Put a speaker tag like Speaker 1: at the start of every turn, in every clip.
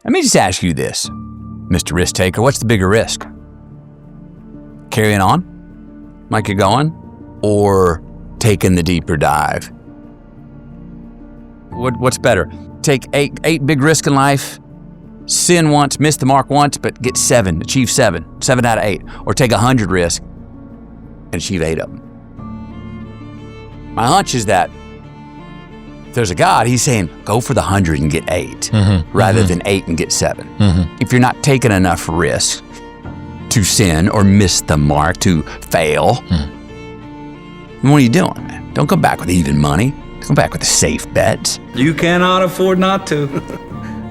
Speaker 1: Let me just ask you this, Mr. Risk Taker. What's the bigger risk? Carrying on like you're going, or taking the deeper dive? What's better? Take eight big risks in life, sin once, miss the mark once, but get 7, achieve 7 out of 8, or take 100 risks and achieve 8 of them. My hunch is that if there's a God, he's saying, go for the 100 and get 8, rather than 8 and get 7. If you're not taking enough risk to sin or miss the mark, to fail, what are you doing, man? Don't go back with even money. Go back with the safe bets.
Speaker 2: You cannot afford not to.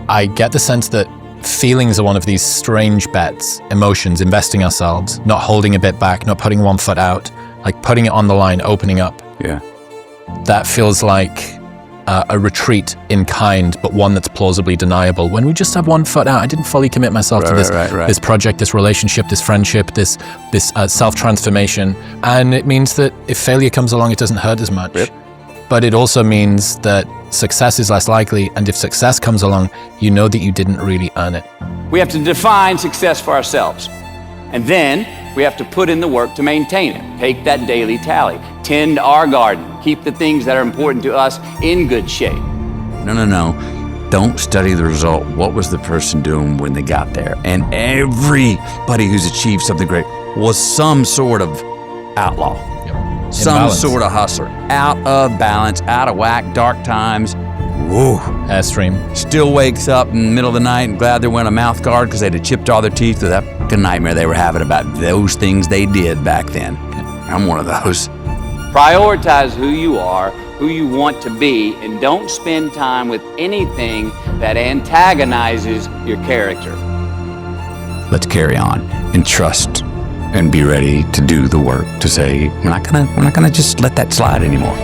Speaker 3: I get the sense that feelings are one of these strange bets, emotions, investing ourselves, not holding a bit back, not putting one foot out, like putting it on the line, opening up.
Speaker 1: Yeah.
Speaker 3: That feels like a retreat in kind, but one that's plausibly deniable. When we just have one foot out, I didn't fully commit myself to this project, this relationship, this friendship, this self-transformation. And it means that if failure comes along, it doesn't hurt as much.
Speaker 1: Yep.
Speaker 3: But it also means that success is less likely. And if success comes along, you know that you didn't really earn it.
Speaker 4: We have to define success for ourselves. And then we have to put in the work to maintain it. Take that daily tally. Tend our garden. Keep the things that are important to us in good shape.
Speaker 1: No. Don't study the result. What was the person doing when they got there? And everybody who's achieved something great was some sort of outlaw.
Speaker 3: Yep.
Speaker 1: Some
Speaker 3: Imbalance.
Speaker 1: sort of hustler. Out of balance, out of whack, dark times. Whoa.
Speaker 3: Airstream.
Speaker 1: Still wakes up in the middle of the night and glad they're wearing a mouth guard because they'd have chipped all their teeth with that fucking nightmare they were having about those things they did back then. I'm one of those.
Speaker 4: Prioritize who you are, who you want to be, and don't spend time with anything that antagonizes your character.
Speaker 1: Let's carry on and trust and be ready to do the work to say, we're not gonna just let that slide anymore.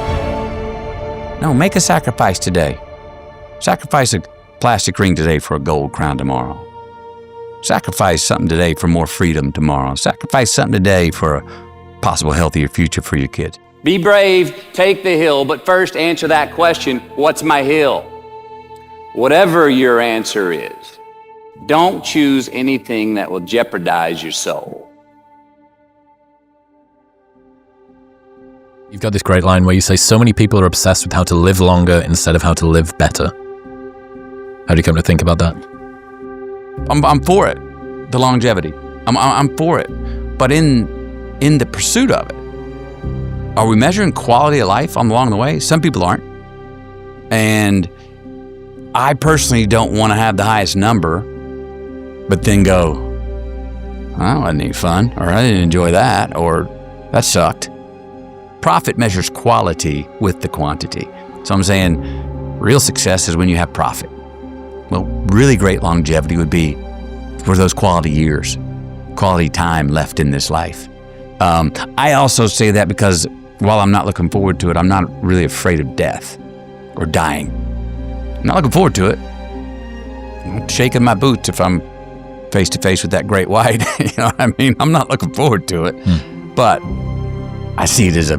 Speaker 1: No, make a sacrifice today. Sacrifice a plastic ring today for a gold crown tomorrow. Sacrifice something today for more freedom tomorrow. Sacrifice something today for a possible healthier future for your kids.
Speaker 4: Be brave, take the hill, but first answer that question, what's my hill? Whatever your answer is, don't choose anything that will jeopardize your soul.
Speaker 3: You've got this great line where you say, so many people are obsessed with how to live longer instead of how to live better. How do you come to think about that?
Speaker 1: I'm for it, the longevity. I'm for it. But in the pursuit of it, are we measuring quality of life along the way? Some people aren't. And I personally don't want to have the highest number, but then go, oh, that wasn't any fun, or I didn't enjoy that, or that sucked. Profit measures quality with the quantity. So I'm saying real success is when you have profit. Well, really great longevity would be for those quality years, quality time left in this life. I also say that because while I'm not looking forward to it, I'm not really afraid of death or dying. I'm not looking forward to it. I'm shaking my boots if I'm face to face with that great white. You know what I mean? I'm not looking forward to it, but I see it as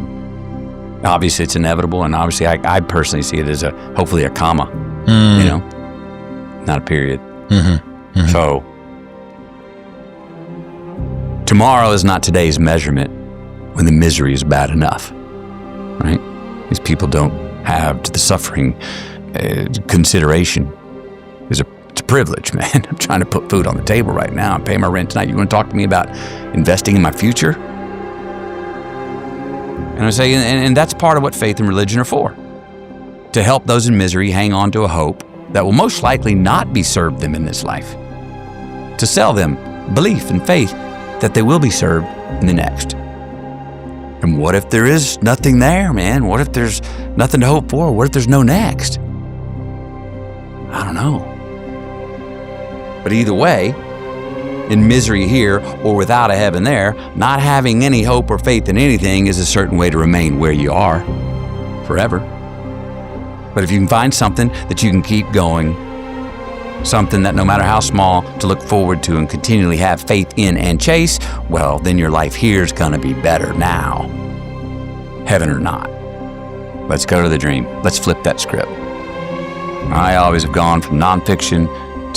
Speaker 1: obviously it's inevitable, and obviously I personally see it as hopefully a comma, you know, not a period. So tomorrow is not today's measurement when the misery is bad enough, right? These people don't have to the suffering consideration. It's a privilege, man. I'm trying to put food on the table right now. I'm paying my rent tonight. You want to talk to me about investing in my future? And I say, and that's part of what faith and religion are for, to help those in misery hang on to a hope that will most likely not be served them in this life, to sell them belief and faith that they will be served in the next. And what if there is nothing there, man? What if there's nothing to hope for? What if there's no next? I don't know. But either way, in misery here or without a heaven there, not having any hope or faith in anything is a certain way to remain where you are forever. But if you can find something that you can keep going, something that no matter how small to look forward to and continually have faith in and chase, well, then your life here is gonna be better now, heaven or not. Let's go to the dream. Let's flip that script. I always have gone from nonfiction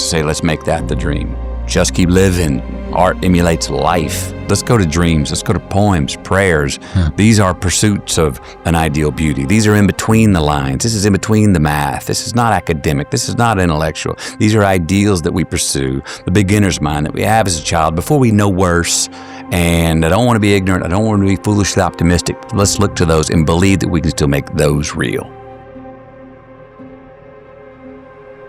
Speaker 1: to say, let's make that the dream. Just keep living. Art emulates life. Let's go to dreams. Let's go to poems, prayers. These are pursuits of an ideal beauty. These are in between the lines. This is in between the math. This is not academic. This is not intellectual. These are ideals that we pursue, the beginner's mind that we have as a child before we know worse. And I don't want to be ignorant. I don't want to be foolishly optimistic. Let's look to those and believe that we can still make those real.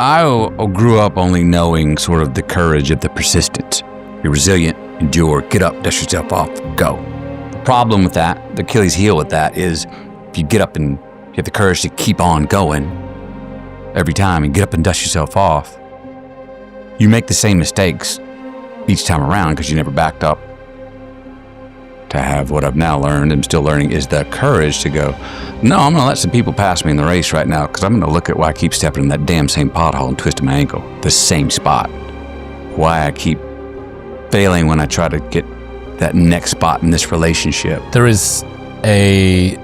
Speaker 1: I grew up only knowing sort of the courage of the persistence. Be resilient, endure, get up, dust yourself off, go. The problem with that, the Achilles heel with that, is if you get up and you have the courage to keep on going every time and get up and dust yourself off, you make the same mistakes each time around because you never backed up. To have what I've now learned and still learning is the courage to go, no, I'm going to let some people pass me in the race right now because I'm going to look at why I keep stepping in that damn same pothole and twisting my ankle, the same spot. Why I keep failing when I try to get that next spot in this relationship.
Speaker 3: There is a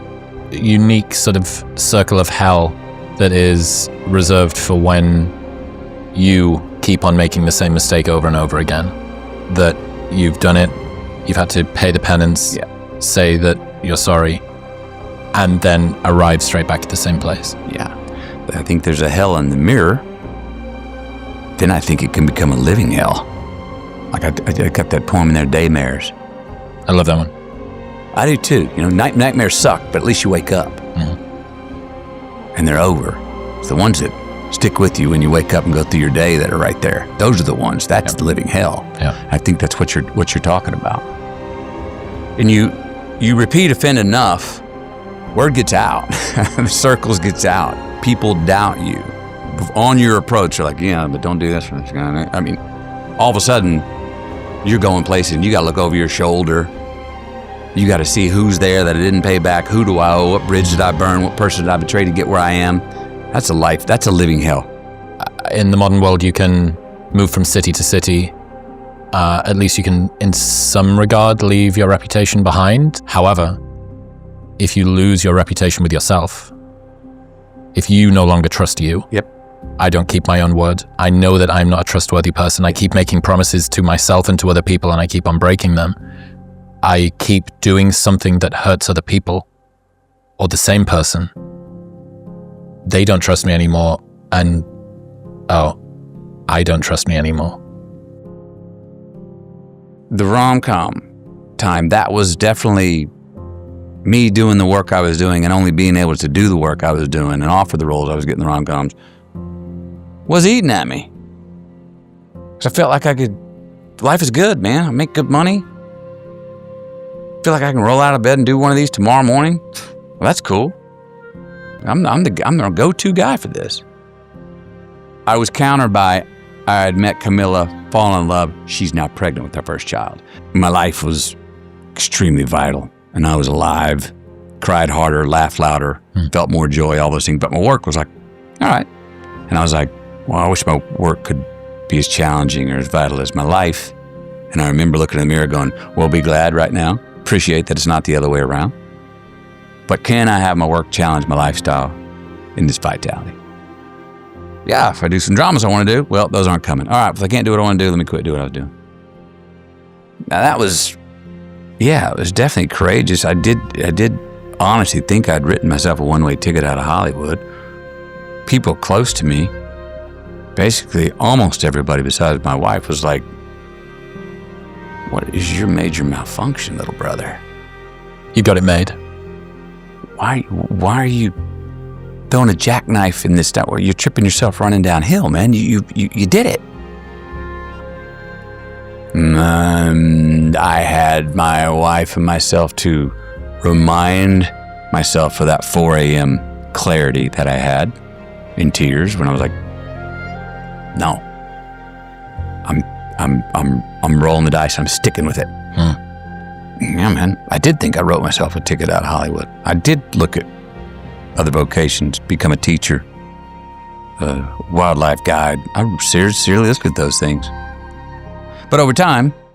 Speaker 3: unique sort of circle of hell that is reserved for when you keep on making the same mistake over and over again. That you've done it, you've had to pay the penance, say that you're sorry, and then arrive straight back at the same place.
Speaker 1: Yeah. I think there's a hell in the mirror. Then I think it can become a living hell. Like I got that poem in there, Daymares.
Speaker 3: I love that one.
Speaker 1: I do too. You know, nightmares suck, but at least you wake up. And they're over. It's the ones that stick with you when you wake up and go through your day that are right there. Those are the ones. That's the living hell.
Speaker 3: Yeah.
Speaker 1: I think that's what you're talking about. And you repeat offend enough, word gets out. The circles gets out. People doubt you. On your approach, you're like, yeah, but don't do this for this guy. I mean, all of a sudden, you're going places and you got to look over your shoulder. You got to see who's there that I didn't pay back. Who do I owe? What bridge did I burn? What person did I betray to get where I am? That's a life. That's a living hell.
Speaker 3: In the modern world, you can move from city to city. At least you can, in some regard, leave your reputation behind. However, if you lose your reputation with yourself, if you no longer trust you, I don't keep my own word. I know that I'm not a trustworthy person. I keep making promises to myself and to other people, and I keep on breaking them. I keep doing something that hurts other people, or the same person. They don't trust me anymore, and I don't trust me anymore.
Speaker 1: The rom-com time, that was definitely me doing the work I was doing and only being able to do the work I was doing and offer the roles I was getting in the rom-coms was eating at me. Because I felt like life is good, man. I make good money. Feel like I can roll out of bed and do one of these tomorrow morning. Well, that's cool. I'm the go-to guy for this. I was countered by, I had met Camilla, fallen in love. She's now pregnant with her first child. My life was extremely vital, and I was alive, cried harder, laughed louder, felt more joy, all those things. But my work was like, all right. And I was like, well, I wish my work could be as challenging or as vital as my life. And I remember looking in the mirror going, well, be glad right now. Appreciate that it's not the other way around. But can I have my work challenge my lifestyle in this vitality? Yeah, if I do some dramas I want to do, well, those aren't coming. All right, if I can't do what I want to do, let me quit doing what I was doing. Now that was, it was definitely courageous. I did honestly think I'd written myself a one-way ticket out of Hollywood. People close to me, basically almost everybody besides my wife was like, what is your major malfunction, little brother?
Speaker 3: You got it made.
Speaker 1: Why are you throwing a jackknife in this stuff where you're tripping yourself running downhill, man? You did it. I had my wife and myself to remind myself of that 4 a.m. clarity that I had in tears when I was like, no, I'm rolling the dice. I'm sticking with it. Yeah, man. I did think I wrote myself a ticket out of Hollywood. I did look at other vocations, become a teacher, a wildlife guide. I seriously looked at those things. But over time,